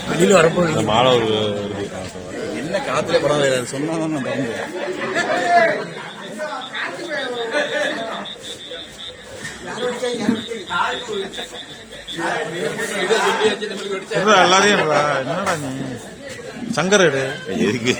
வெளியில வரப்போ மாலை ஒரு என்ன காத்துல படம் சொன்னாதான் நான் எல்லாரையும் என்னடா நீ சங்கர் எதுக்கு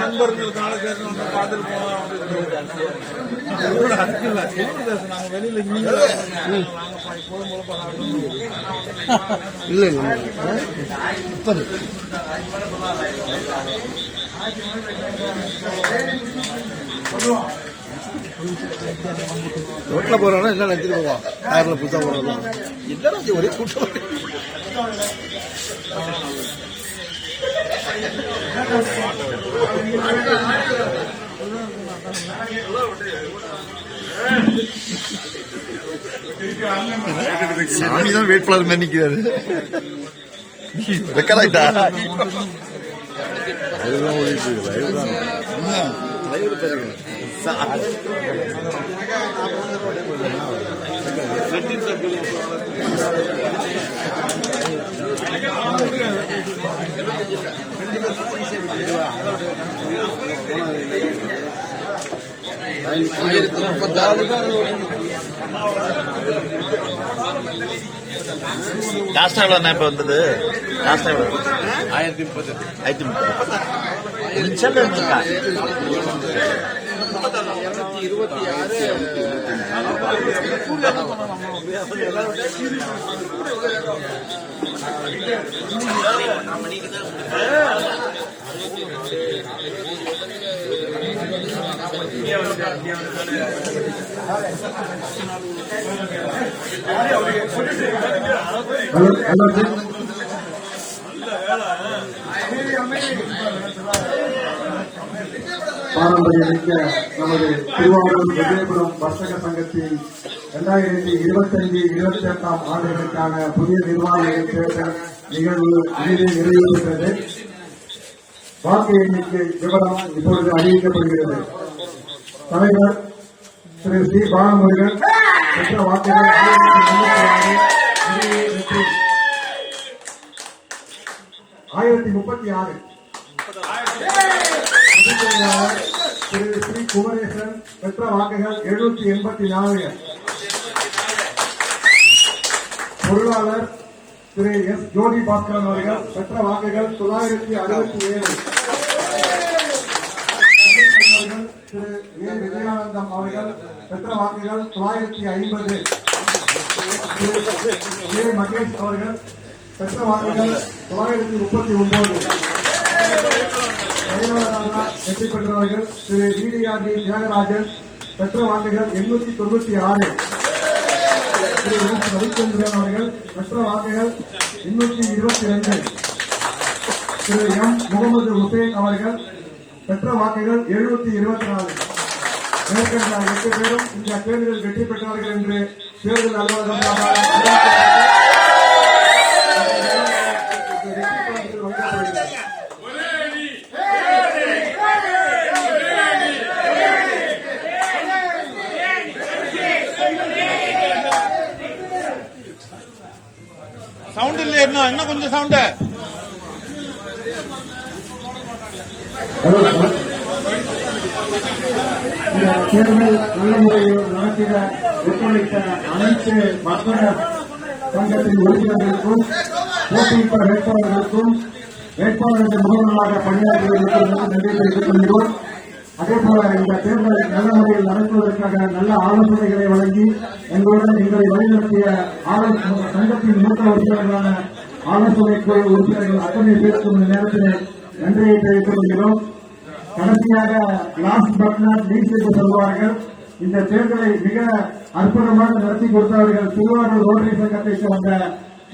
நண்பர்கள் நாலு பேர் பார்த்துட்டு போனோம் வெளியில இல்ல ரோட்ல போறோம்னா என்ன நினைச்சிட்டு போவோம். கார்ல புத்தா போறோம் என்ன ஒரே கூட்டம். சாமிதான் வேட்பாளர் நினைக்கிறாரு. ரெக்கார்டாயிட்டா அதுதான் லாஸ்ட் எவ்வளோ இப்ப வந்தது? லாஸ்ட் எவ்வளோ? 1030. பாரம்பரியமிக்க நமது திருவாரூர் விஜயபுரம் வர்த்தக சங்கத்தின் 2025-28 ஆண்டுகளுக்கான புதிய நிர்வாகிகள் தேர்தல் நிகழ்வு இறுதி நிறைவு பெற்றது. வாக்கு எண்ணிக்கை விவரம் இப்பொழுது அறிவிக்கப்படுகிறது. தலைவர் திரு சி பாலமுருகன் பெற்ற வாக்குகள் 1036. திரு ஸ்ரீ குமரேசன் பெற்ற வாக்குகள் 784. பொருளாளர் திரு எஸ் ஜோதி பாஸ்கரன் அவர்கள் பெற்ற வாக்குகள் 967. திரு ஏ விஜயானந்தம் அவர்கள் பெற்ற வாக்குகள் 950. திரு ஏ மகேஷ் அவர்கள் பெற்ற வாக்குகள் 939. வெற்றி பெற்றவர்கள் திரு டிடிஆர்டி தியாகராஜன் பெற்ற வாக்குகள் 896. திரு ரவிச்சந்திரன் அவர்கள் பெற்ற வாக்குகள் 822. திரு எம் முகமது ஹுசேன் அவர்கள் பெற்ற வாக்குகள் 724. மேற்கண்ட 8 பேரும் இந்த தேர்தலில் வெற்றி பெற்றவர்கள் என்று தேர்தல் அலுவலகம் சவுண்ட் இல்லையா? என்ன கொஞ்சம் சவுண்ட். தேர்தல் நல்ல முறையில் நடத்திட ஒத்துழைத்த அனைத்து வர்த்தக சங்கத்தின் உறுப்பினர்களுக்கும் போட்டியிட்ட வேட்பாளர்களுக்கும் வேட்பாளர்கள் முகவர்களாக பணியாற்றியவர்களுக்கும் நன்றி தெரிவித்துக் கொள்கிறோம். அதே போல இந்த தேர்தல் நல்ல முறையில் நடத்துவதற்காக நல்ல ஆலோசனைகளை வழங்கி எங்களுடன் எங்களை வழிநடத்திய சங்கத்தின் மூத்த உறுப்பினர்களான ஆலோசனை குழு உறுப்பினர்கள் அத்தனை பேருக்கும் இந்த நேரத்தில் நன்றியை தெரிவித்துக் கொள்கிறோம். கடைசியாக லாஸ்ட் பட் நாட் லீஸ்ட் என்று சொல்வார்கள். இந்த தேர்தலை மிக அற்புதமாக நடத்தி கொடுத்தவர்கள் திருவாரூர் ரோட்டரி சங்கத்தை சேர்ந்த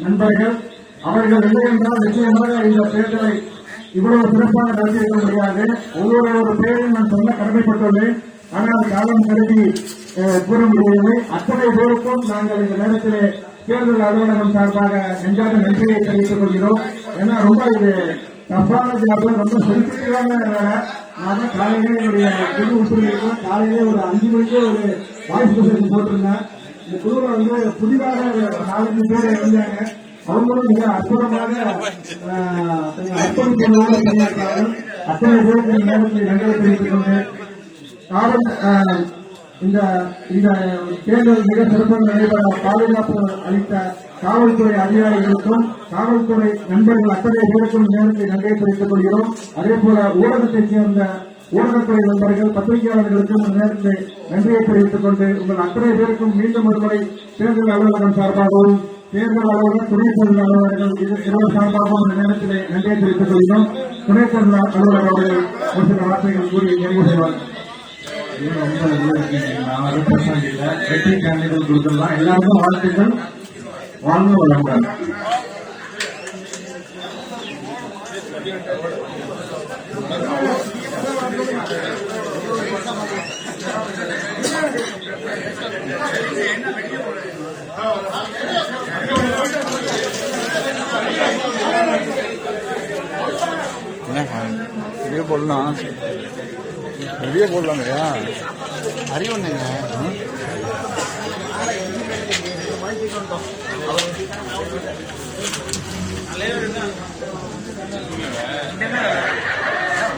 நண்பர்கள். அவர்கள் இல்லை என்றால் நிச்சயமாக இந்த தேர்தலை இவ்வளவு சிறப்பாக நடத்தியிருக்க முடியாது. ஒவ்வொரு பேரையும் நான் சொல்ல கடமைப்பட்டுள்ளேன். ஆனால் காலம் கருதி கூற முடியவில்லை. அத்தனை பேருக்கும் நாங்கள் இந்த நேரத்திலே தேர்தல் அலுவலகம் சார்பாக நெஞ்சாத நன்றியை தெரிவித்துக் கொள்கிறோம். ஏன்னா ரொம்ப இது தப்பான ஜாப், ரொம்ப சென்சிட்டிவான வேலை. நான் காலையிலே என்னுடைய குழு உறுப்பினர்களுக்கும் காலையிலே ஒரு 5 மணிக்கே ஒரு வாய்ஸ் மெசேஜ் போட்டிருந்தேன். இந்த குழுவில் புதிதாக 4 பேர் இருந்தாங்க. அவங்களும் மிக அற்புதமாக அர்ப்பணிப்போடு பணியாற்றார்கள். அத்தனை பேருக்கு இந்த நேரத்தில் நன்றியை தெரிவித்துக் கொண்டு இந்த தேர்தல் மிக சிறப்பாக நடைபெற பாதுகாப்பு அளித்த காவல்துறை அதிகாரிகளுக்கும் காவல்துறை நண்பர்கள் அத்தனை பேருக்கும் நேரத்தில் நன்றியை தெரிவித்துக் கொள்கிறோம். அதே போல ஊடகத்தைச் சேர்ந்த ஊடகத்துறை நண்பர்கள் பத்திரிகையாளர்களுக்கும் இந்த நேரத்தில் நன்றியை தெரிவித்துக் கொண்டு உங்கள் அத்தனை பேருக்கும் மீண்டும் ஒருமுறை தேர்தல் அலுவலகம் சார்பாகவும் தேர்தல் அலுவலகம் துணை தேர்தல் அலுவலர்கள் இருவர் சார்பாகவும் இந்த நேரத்தில் நன்றியை தெரிவித்துக் கொள்கிறோம். துணை தேர்தல் அலுவலர் அவர்கள் ஒரு சில வார்த்தைகள் கூறி நிறைவு செய்வார். வெற்றி கேண்டிடேட் கொடுக்கலாம். எல்லாருக்கும் வாழ்த்துக்கள். வாழ்ந்து வளமுடன். வெளியே போடலாம், வெளியே போடலாங்கய்யா. அறிவுண்ணுங்க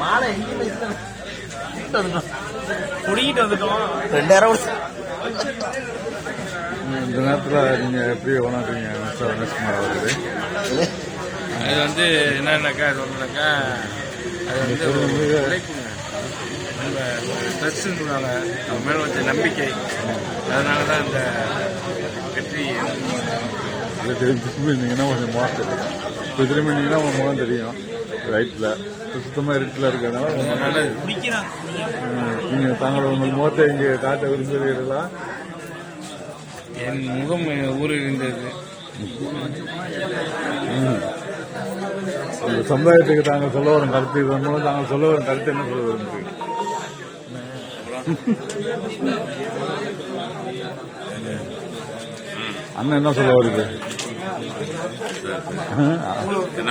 மாலை குடிக்கிட்டு வந்துட்டோம். 2000 இந்த நேரத்தில் நீங்க எப்படி உணர்றீங்க மிஸ்டர் ரமேஷ்குமார் அவர்களே? அது என்னன்னாக்கா அது ஒன்றுனாக்கா அது உழைப்புங்க. நம்ம ட்ரெஸ்ஸுனால நம்ம மேலே வச்ச நம்பிக்கை, அதனால தான் இந்த வெற்றி. திரும்பி இருந்தீங்கன்னா கொஞ்சம் முகம் தெரியும். இப்போ திரும்பி இருந்தீங்கன்னா உங்க முகம் தெரியும். ரைட்டில் சுத்தமாக இருட்டில் இருக்கிறதுனால நீங்க தாங்கள் உங்கள் முகத்தை இங்கே காட்ட விரும்புகிறீர்களா? என் முகம் ஊரில் இருந்தது. இந்த சமுதாயத்துக்கு தாங்கள் சொல்ல வரும் கருத்து, இதன் மூலம் தாங்கள் சொல்ல வரும் கருத்து என்ன சொல்ல விரும்புகிறீங்க? அண்ணன் என்ன சொல்ல வருது? என்ன